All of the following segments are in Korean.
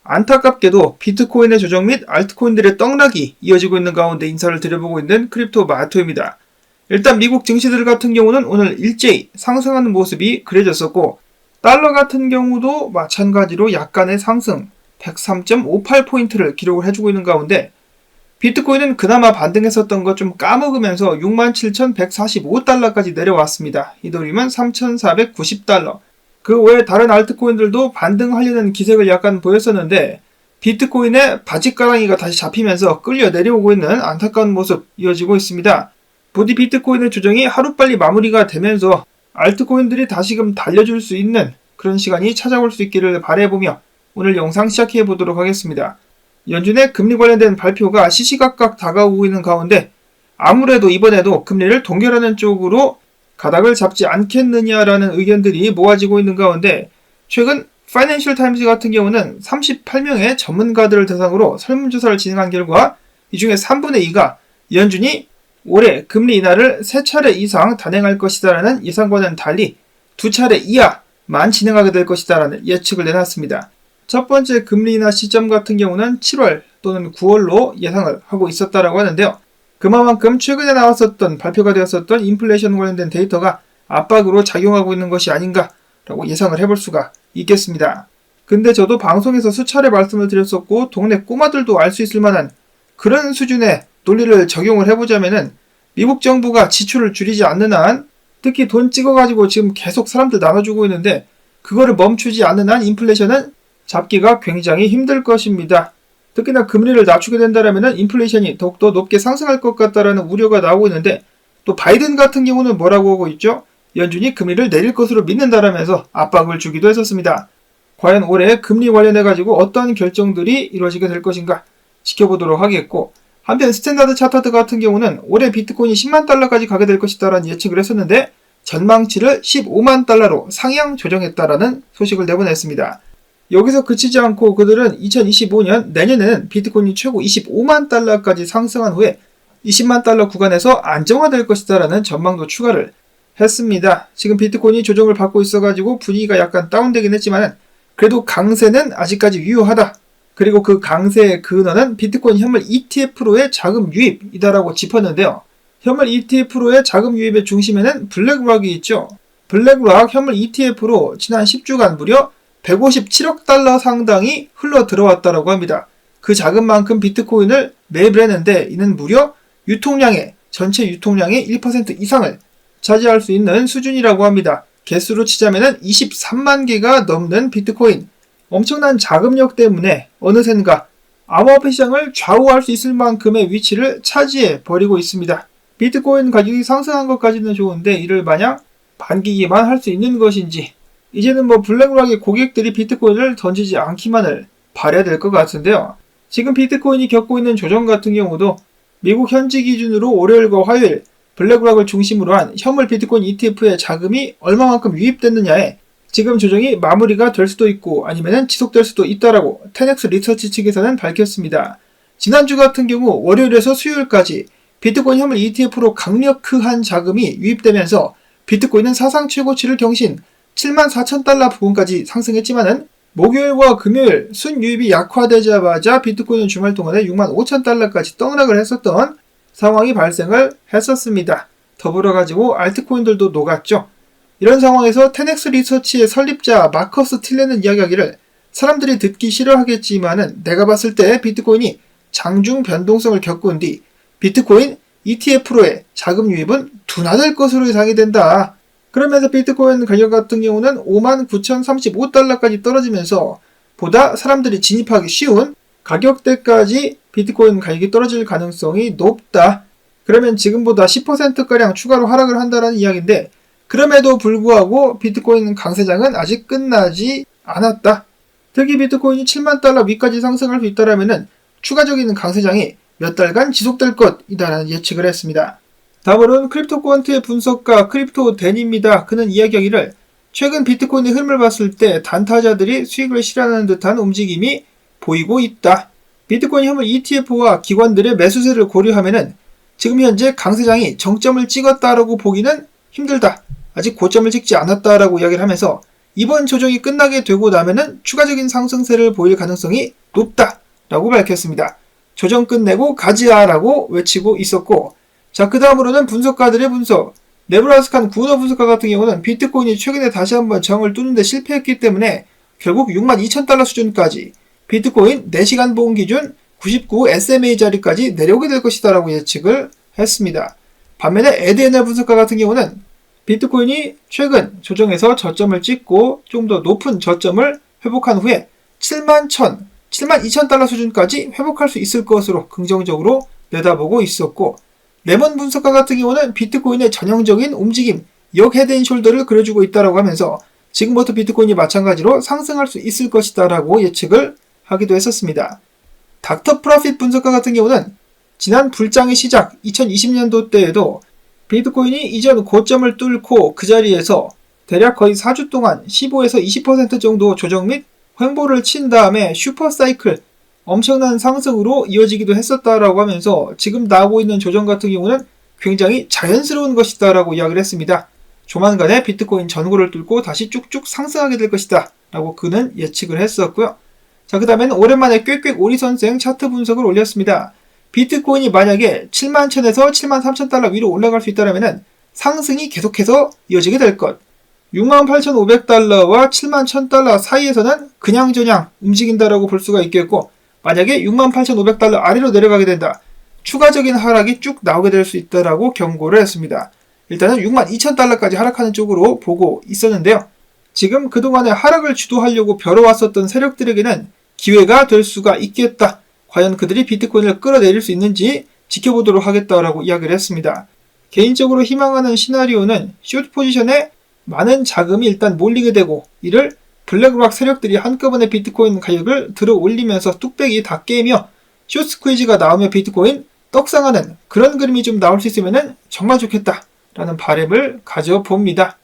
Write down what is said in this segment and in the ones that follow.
안타깝게도 비트코인의 조정 및 알트코인들의 떡락이 이어지고 있는 가운데 인사를 드려보고 있는 크립토 마토입니다. 일단 미국 증시들 같은 경우는 오늘 일제히 상승하는 모습이 그려졌었고, 달러 같은 경우도 마찬가지로 약간의 상승 103.58포인트를 기록을 해주고 있는 가운데, 비트코인은 그나마 반등했었던 것 좀 까먹으면서 67,145달러까지 내려왔습니다. 이더리움은 3,490달러. 그 외에 다른 알트코인들도 반등하려는 기색을 약간 보였었는데, 비트코인의 바짓가랑이가 다시 잡히면서 끌려 내려오고 있는 안타까운 모습 이어지고 있습니다. 부디 비트코인의 조정이 하루빨리 마무리가 되면서 알트코인들이 다시금 달려줄 수 있는 그런 시간이 찾아올 수 있기를 바라보며 오늘 영상 시작해 보도록 하겠습니다. 연준의 금리 관련된 발표가 시시각각 다가오고 있는 가운데 아무래도 이번에도 금리를 동결하는 쪽으로 가닥을 잡지 않겠느냐라는 의견들이 모아지고 있는 가운데, 최근 파이낸셜 타임즈 같은 경우는 38명의 전문가들을 대상으로 설문조사를 진행한 결과 이 중에 3분의 2가 연준이 올해 금리 인하를 3차례 이상 단행할 것이다라는 예상과는 달리 2차례 이하만 진행하게 될 것이다라는 예측을 내놨습니다. 첫 번째 금리 인하 시점 같은 경우는 7월 또는 9월로 예상을 하고 있었다라고 하는데요. 그만큼 최근에 나왔었던 발표가 되었었던 인플레이션 관련된 데이터가 압박으로 작용하고 있는 것이 아닌가라고 예상을 해볼 수가 있겠습니다. 근데 저도 방송에서 수차례 말씀을 드렸었고 동네 꼬마들도 알 수 있을 만한 그런 수준의 논리를 적용을 해보자면은 미국 정부가 지출을 줄이지 않는 한, 특히 돈 찍어가지고 지금 계속 사람들 나눠주고 있는데 그거를 멈추지 않는 한 인플레이션은 잡기가 굉장히 힘들 것입니다. 특히나 금리를 낮추게 된다면 인플레이션이 더욱더 높게 상승할 것 같다라는 우려가 나오고 있는데, 또 바이든 같은 경우는 뭐라고 하고 있죠? 연준이 금리를 내릴 것으로 믿는다라면서 압박을 주기도 했었습니다. 과연 올해 금리 관련해가지고 어떤 결정들이 이루어지게 될 것인가 지켜보도록 하겠고, 한편 스탠다드 차터드 같은 경우는 올해 비트코인이 10만 달러까지 가게 될 것이다라는 예측을 했었는데 전망치를 15만 달러로 상향 조정했다라는 소식을 내보냈습니다. 여기서 그치지 않고 그들은 2025년 내년에는 비트코인이 최고 25만 달러까지 상승한 후에 20만 달러 구간에서 안정화될 것이다라는 전망도 추가를 했습니다. 지금 비트코인이 조정을 받고 있어가지고 분위기가 약간 다운되긴 했지만 그래도 강세는 아직까지 유효하다. 그리고 그 강세의 근원은 비트코인 현물 ETF로의 자금 유입이다라고 짚었는데요. 현물 ETF로의 자금 유입의 중심에는 블랙락이 있죠. 블랙락 현물 ETF로 지난 10주간 무려 157억 달러 상당이 흘러 들어왔다고 합니다. 그 자금만큼 비트코인을 매입을 했는데 이는 무려 전체 유통량의 1% 이상을 차지할 수 있는 수준이라고 합니다. 개수로 치자면 23만 개가 넘는 비트코인. 엄청난 자금력 때문에 어느샌가 암호화폐 시장을 좌우할 수 있을 만큼의 위치를 차지해 버리고 있습니다. 비트코인 가격이 상승한 것까지는 좋은데 이를 마냥 반기기만 할 수 있는 것인지, 이제는 블랙락의 고객들이 비트코인을 던지지 않기만을 바라야 될 것 같은데요. 지금 비트코인이 겪고 있는 조정 같은 경우도 미국 현지 기준으로 월요일과 화요일 블랙락을 중심으로 한 현물 비트코인 ETF의 자금이 얼마만큼 유입됐느냐에 지금 조정이 마무리가 될 수도 있고 아니면 지속될 수도 있다라고 테넥스 리서치 측에서는 밝혔습니다. 지난주 같은 경우 월요일에서 수요일까지 비트코인 현물 ETF로 강력한 자금이 유입되면서 비트코인은 사상 최고치를 경신 74,000달러 부근까지 상승했지만은 목요일과 금요일 순유입이 약화되자마자 비트코인은 주말 동안에 65,000달러까지 떡락을 했었던 상황이 발생을 했었습니다. 더불어 가지고 알트코인들도 녹았죠. 이런 상황에서 테넥스 리서치의 설립자 마커스 틸레는 이야기하기를, 사람들이 듣기 싫어하겠지만은 내가 봤을 때 비트코인이 장중 변동성을 겪은 뒤 비트코인 ETF로의 자금 유입은 둔화될 것으로 예상이 된다. 그러면서 비트코인 가격 같은 경우는 59,035달러까지 떨어지면서 보다 사람들이 진입하기 쉬운 가격대까지 비트코인 가격이 떨어질 가능성이 높다. 그러면 지금보다 10%가량 추가로 하락을 한다는 이야기인데, 그럼에도 불구하고 비트코인 강세장은 아직 끝나지 않았다. 특히 비트코인이 7만 달러 위까지 상승할 수 있다면 추가적인 강세장이 몇 달간 지속될 것이다라는 예측을 했습니다. 다음으로는 크립토 퀀트의 분석가 크립토 댄입니다. 그는 이야기하기를, 최근 비트코인의 흐름을 봤을 때 단타자들이 수익을 실현하는 듯한 움직임이 보이고 있다. 비트코인 현물 ETF와 기관들의 매수세를 고려하면 지금 현재 강세장이 정점을 찍었다라고 보기는 힘들다. 아직 고점을 찍지 않았다라고 이야기를 하면서 이번 조정이 끝나게 되고 나면은 추가적인 상승세를 보일 가능성이 높다라고 밝혔습니다. 조정 끝내고 가지야라고 외치고 있었고, 자, 그 다음으로는 분석가들의 분석. 네브라스칸 구너 분석가 같은 경우는 비트코인이 최근에 다시 한번 저항을 뚫는데 실패했기 때문에 결국 62,000달러 수준까지, 비트코인 4시간 보험 기준 99 SMA 자리까지 내려오게 될 것이다 라고 예측을 했습니다. 반면에 에드에너 분석가 같은 경우는 비트코인이 최근 조정에서 저점을 찍고 좀 더 높은 저점을 회복한 후에 72,000달러 수준까지 회복할 수 있을 것으로 긍정적으로 내다보고 있었고, 레몬 분석가 같은 경우는 비트코인의 전형적인 움직임, 역 헤드앤숄더를 그려주고 있다고 하면서 지금부터 비트코인이 마찬가지로 상승할 수 있을 것이다 라고 예측을 하기도 했었습니다. 닥터 프로핏 분석가 같은 경우는 지난 불장의 시작 2020년도 때에도 비트코인이 이전 고점을 뚫고 그 자리에서 대략 거의 4주 동안 15에서 20% 정도 조정 및 횡보를 친 다음에 슈퍼사이클, 엄청난 상승으로 이어지기도 했었다라고 하면서 지금 나오고 있는 조정 같은 경우는 굉장히 자연스러운 것이다 라고 이야기를 했습니다. 조만간에 비트코인 전고를 뚫고 다시 쭉쭉 상승하게 될 것이다 라고 그는 예측을 했었고요. 자, 그 다음에는 오랜만에 꾀꾀 오리 선생 차트 분석을 올렸습니다. 비트코인이 만약에 71,000에서 73,000달러 위로 올라갈 수 있다면 상승이 계속해서 이어지게 될 것. 68,500달러와 71,000달러 사이에서는 그냥저냥 움직인다라고 볼 수가 있겠고, 만약에 68,500달러 아래로 내려가게 된다, 추가적인 하락이 쭉 나오게 될 수 있다라고 경고를 했습니다. 일단은 62,000달러까지 하락하는 쪽으로 보고 있었는데요. 지금 그동안에 하락을 주도하려고 벼러왔었던 세력들에게는 기회가 될 수가 있겠다. 과연 그들이 비트코인을 끌어내릴 수 있는지 지켜보도록 하겠다라고 이야기를 했습니다. 개인적으로 희망하는 시나리오는 숏 포지션에 많은 자금이 일단 몰리게 되고, 이를 블랙락 세력들이 한꺼번에 비트코인 가격을 들어 올리면서 뚝배기 다 깨며 숏 스퀴즈가 나오며 비트코인 떡상하는 그런 그림이 좀 나올 수 있으면 정말 좋겠다라는 바람을 가져봅니다.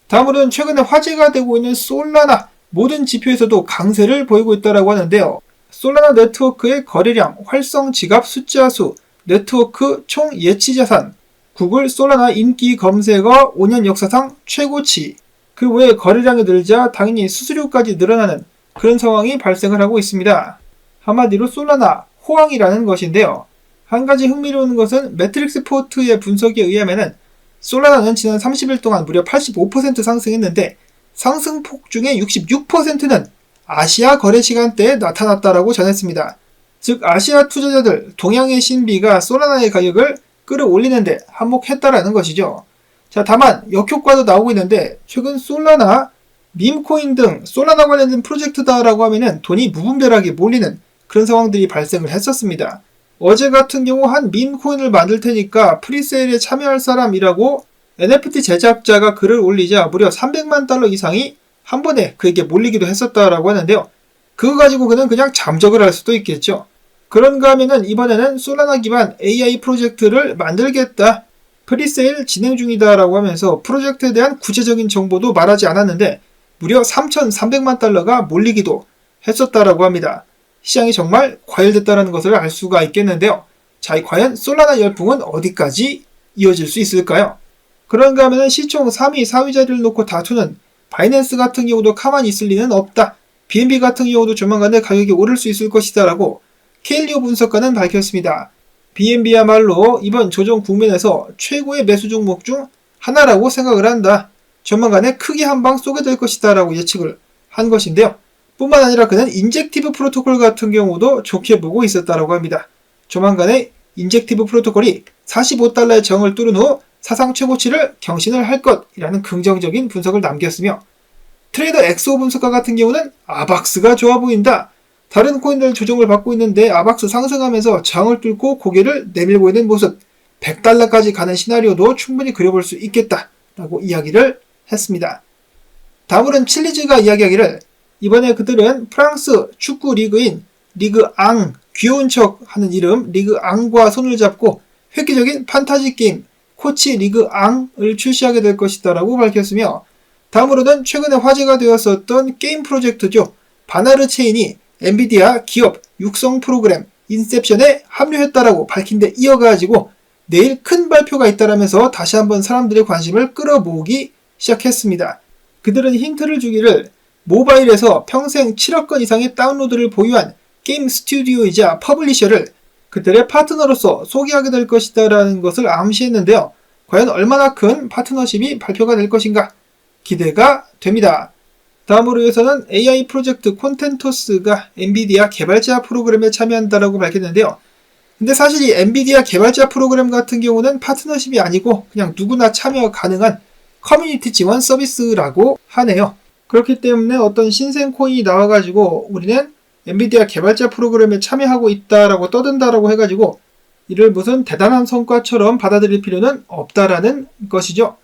다음으로는 최근에 화제가 되고 있는 솔라나, 모든 지표에서도 강세를 보이고 있다고 하는데요. 솔라나 네트워크의 거래량, 활성 지갑 숫자 수, 네트워크 총 예치 자산, 구글 솔라나 인기 검색어 5년 역사상 최고치, 그 외에 거래량이 늘자 당연히 수수료까지 늘어나는 그런 상황이 발생을 하고 있습니다. 한마디로 솔라나 호황이라는 것인데요. 한 가지 흥미로운 것은 매트릭스 포트의 분석에 의하면 솔라나는 지난 30일 동안 무려 85% 상승했는데 상승폭 중에 66%는 아시아 거래 시간대에 나타났다라고 전했습니다. 즉 아시아 투자자들, 동양의 신비가 솔라나의 가격을 끌어올리는데 한몫했다라는 것이죠. 자, 다만 역효과도 나오고 있는데 최근 솔라나, 밈코인 등 솔라나 관련된 프로젝트다라고 하면은 돈이 무분별하게 몰리는 그런 상황들이 발생을 했었습니다. 어제 같은 경우 한 밈코인을 만들 테니까 프리세일에 참여할 사람이라고 NFT 제작자가 글을 올리자 무려 300만 달러 이상이 한 번에 그에게 몰리기도 했었다라고 하는데요. 그거 가지고 그는 그냥 잠적을 할 수도 있겠죠. 그런가 하면은 이번에는 솔라나 기반 AI 프로젝트를 만들겠다, 프리세일 진행 중이다라고 하면서 프로젝트에 대한 구체적인 정보도 말하지 않았는데 무려 3,300만 달러가 몰리기도 했었다라고 합니다. 시장이 정말 과열됐다는 것을 알 수가 있겠는데요. 자, 과연 솔라나 열풍은 어디까지 이어질 수 있을까요? 그런가 하면 시총 3위, 4위 자리를 놓고 다투는 바이낸스 같은 경우도 가만히 있을 리는 없다. BNB 같은 경우도 조만간에 가격이 오를 수 있을 것이다 라고 케일리오 분석가는 밝혔습니다. BNB야말로 이번 조정 국면에서 최고의 매수 종목 중 하나라고 생각을 한다. 조만간에 크게 한 방 쏘게 될 것이다 라고 예측을 한 것인데요. 뿐만 아니라 그는 인젝티브 프로토콜 같은 경우도 좋게 보고 있었다라고 합니다. 조만간에 인젝티브 프로토콜이 45달러의 정을 뚫은 후 사상 최고치를 경신을 할 것이라는 긍정적인 분석을 남겼으며, 트레이더 엑소 분석가 같은 경우는 아박스가 좋아 보인다. 다른 코인들 조정을 받고 있는데 아박스 상승하면서 저항을 뚫고 고개를 내밀고 있는 모습, 100달러까지 가는 시나리오도 충분히 그려볼 수 있겠다 라고 이야기를 했습니다. 다음으로는 칠리즈가 이야기하기를 이번에 그들은 프랑스 축구 리그인 리그 앙, 귀여운 척 하는 이름 리그 앙과 손을 잡고 획기적인 판타지 게임 코치 리그 앙을 출시하게 될 것이다 라고 밝혔으며, 다음으로는 최근에 화제가 되었었던 게임 프로젝트죠. 바나르 체인이 엔비디아 기업 육성 프로그램 인셉션에 합류했다라고 밝힌 데 이어가지고 내일 큰 발표가 있다라면서 다시 한번 사람들의 관심을 끌어모으기 시작했습니다. 그들은 힌트를 주기를 모바일에서 평생 7억 건 이상의 다운로드를 보유한 게임 스튜디오이자 퍼블리셔를 그들의 파트너로서 소개하게 될 것이다 라는 것을 암시했는데요. 과연 얼마나 큰 파트너십이 발표가 될 것인가 기대가 됩니다. 다음으로 해서는 AI 프로젝트 콘텐토스가 엔비디아 개발자 프로그램에 참여한다라고 밝혔는데요. 근데 사실 이 엔비디아 개발자 프로그램 같은 경우는 파트너십이 아니고 그냥 누구나 참여 가능한 커뮤니티 지원 서비스라고 하네요. 그렇기 때문에 어떤 신생 코인이 나와가지고 우리는 엔비디아 개발자 프로그램에 참여하고 있다라고 떠든다라고 해가지고 이를 무슨 대단한 성과처럼 받아들일 필요는 없다라는 것이죠.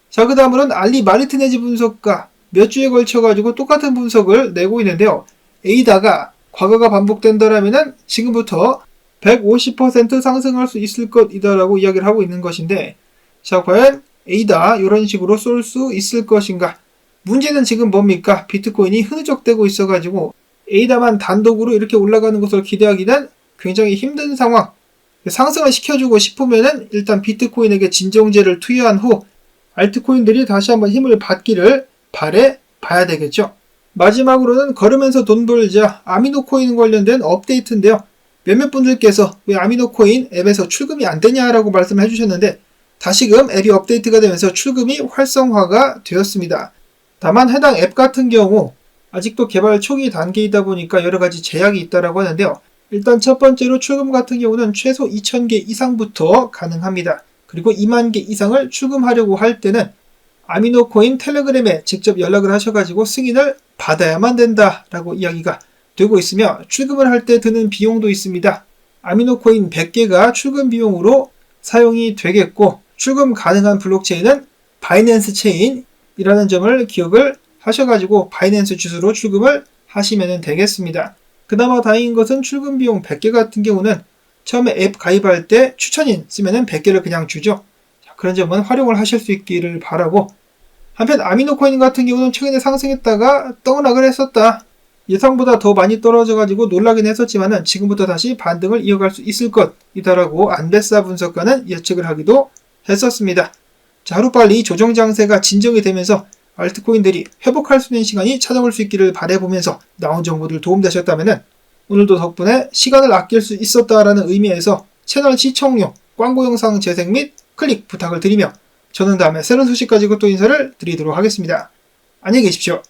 자, 그 다음으로는 알리 마르티네즈 분석가 몇 주에 걸쳐가지고 똑같은 분석을 내고 있는데요. 에이다가 과거가 반복된다라면은 지금부터 150% 상승할 수 있을 것이다라고 이야기를 하고 있는 것인데, 자, 과연 에이다 이런 식으로 쏠 수 있을 것인가? 문제는 지금 뭡니까? 비트코인이 흐느적대고 있어가지고 에이다만 단독으로 이렇게 올라가는 것을 기대하기는 굉장히 힘든 상황. 상승을 시켜주고 싶으면은 일단 비트코인에게 진정제를 투여한 후 알트코인들이 다시 한번 힘을 받기를 바래 봐야 되겠죠. 마지막으로는 걸으면서 돈 벌자 아미노코인 관련된 업데이트인데요. 몇몇 분들께서 왜 아미노코인 앱에서 출금이 안 되냐라고 말씀을 해주셨는데 다시금 앱이 업데이트가 되면서 출금이 활성화가 되었습니다. 다만 해당 앱 같은 경우 아직도 개발 초기 단계이다 보니까 여러가지 제약이 있다라고 하는데요. 일단 첫 번째로 출금 같은 경우는 최소 2,000개 이상부터 가능합니다. 그리고 2만 개 이상을 출금하려고 할 때는 아미노코인 텔레그램에 직접 연락을 하셔가지고 승인을 받아야만 된다라고 이야기가 되고 있으며 출금을 할 때 드는 비용도 있습니다. 아미노코인 100개가 출금 비용으로 사용이 되겠고 출금 가능한 블록체인은 바이낸스 체인이라는 점을 기억을 하셔가지고 바이낸스 주소로 출금을 하시면 되겠습니다. 그나마 다행인 것은 출금 비용 100개 같은 경우는 처음에 앱 가입할 때 추천인 쓰면 100개를 그냥 주죠. 그런 점은 활용을 하실 수 있기를 바라고, 한편 아미노코인 같은 경우는 최근에 상승했다가 떡락을 했었다. 예상보다 더 많이 떨어져가지고 놀라긴 했었지만은 지금부터 다시 반등을 이어갈 수 있을 것이다라고 안베사 분석가는 예측을 하기도 했었습니다. 자, 하루빨리 조정 장세가 진정이 되면서 알트코인들이 회복할 수 있는 시간이 찾아올 수 있기를 바라보면서 나온 정보들 도움되셨다면 오늘도 덕분에 시간을 아낄 수 있었다라는 의미에서 채널 시청료, 광고 영상 재생 및 클릭 부탁을 드리며 저는 다음에 새로운 소식 가지고 또 인사를 드리도록 하겠습니다. 안녕히 계십시오.